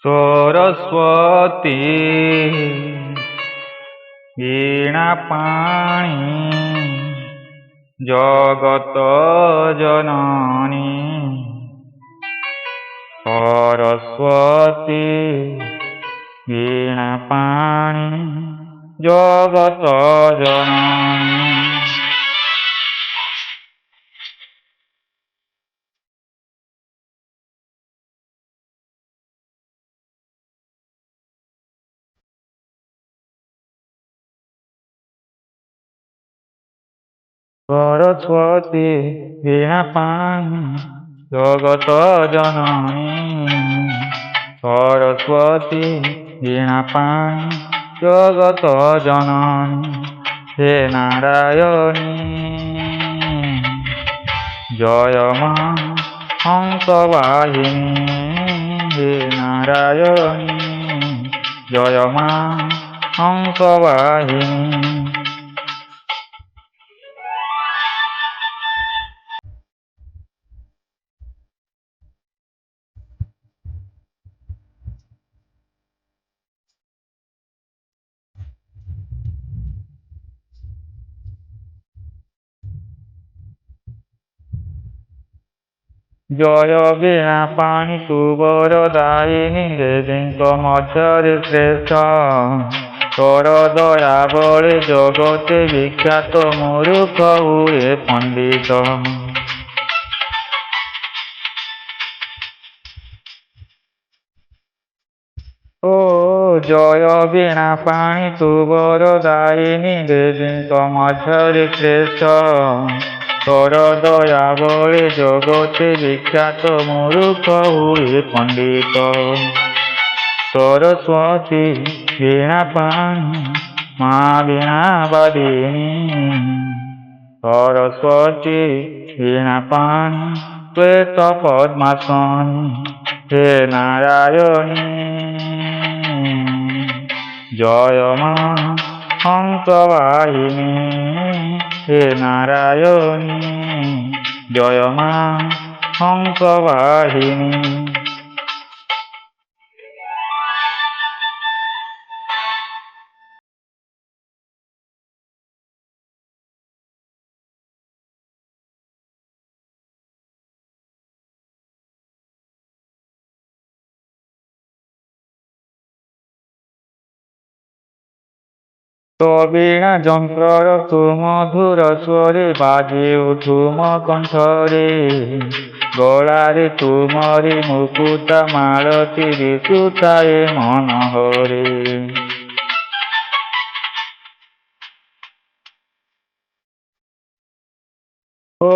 सरस्वती वीणापाणी जगत जननी सरस्वती वीणापाणी जगत जननी। सरस्वती वीणापाणी जगत जननी सरस्वती वीणापाणी जगत जननी। हे नारायणी जय मां हंसवाहिनी। हे नारायणी जय मां हंसवाहिनी। जय वीणापाणी तु वरदायिनी देवीଙ୍କ ମଧ୍ୟରେ ଶ୍ରେଷ୍ଠ। ତୋର ଦୟା ବଳେ ଜଗତେ ବିଖ୍ୟାତ ମୂର୍ଖ ହୁଏ ପଣ୍ଡିତ। ଓ ଜୟ वीणापाणी तु वरदायिनी देवीଙ୍କ ମଧ୍ୟରେ ଶ୍ରେଷ୍ଠ। ତୋର ଦୟା ବଳେ ଜଗତେ ବିଖ୍ୟାତ ମୂର୍ଖ ହୁଏ ପଣ୍ଡିତ। ସରସ୍ୱତୀ वीणापाଣି ମା ବୀଣାବାଦିନୀ। ସରସ୍ୱତୀ वीणापाଣି ଶ୍ୱେତ ପଦ୍ମାସନୀ। हे नारायणी जय मां हंसवाहिनी। हे नारायणी जय मां हंसवाहिनी। तो वीणा ଯନ୍ତ୍ରର ସୁମଧୁର ସ୍ୱରେ ବାଜି ଉଠୁ ମୋ କଣ୍ଠରେ। ଗଳାରେ ତୁମରି ମୁକୁତା ମାଳତୀ ଦିଶୁଥାଏ ମନୋହରେ। ଓ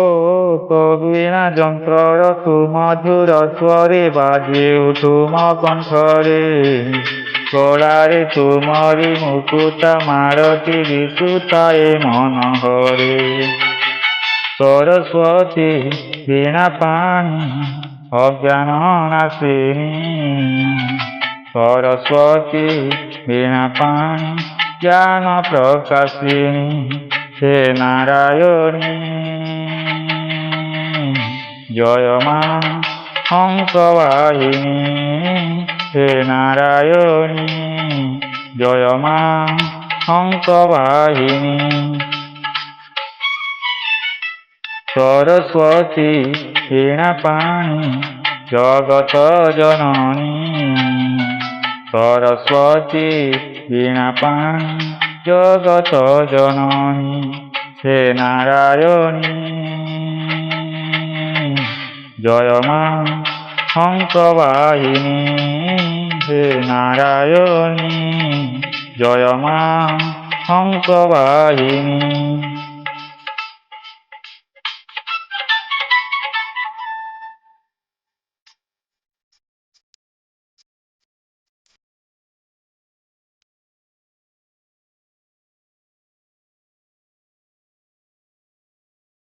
ତ वीणा ଯନ୍ତ୍ରର ସୁମଧୁର ସ୍ୱରେ ବାଜି ଉଠୁ ମୋ କଣ୍ଠରେ। ଗଳାରେ ତୁମରି ମୁକୁତା ମାଳତୀ ଦିଶୁଥାଏ ମନୋହରେ। ସରସ୍ୱତୀ वीणापाଣି ଅଜ୍ଞାନ ନାଶିନୀ। ସରସ୍ୱତୀ वीणापाଣି ଜ୍ଞାନ ପ୍ରକାଶିନୀ। हे ନାରାୟଣୀ जय मां हंसवाहिनी। हे नारायणी जय मां हंसवाहिनी। सरस्वती वीणापाणी जगत जननी। सरस्वती वीणापाणी जगत जननी। हे नारायणी जय मां हंसवाहिनी। हे नारायणी जय मां हंसवाहिनी।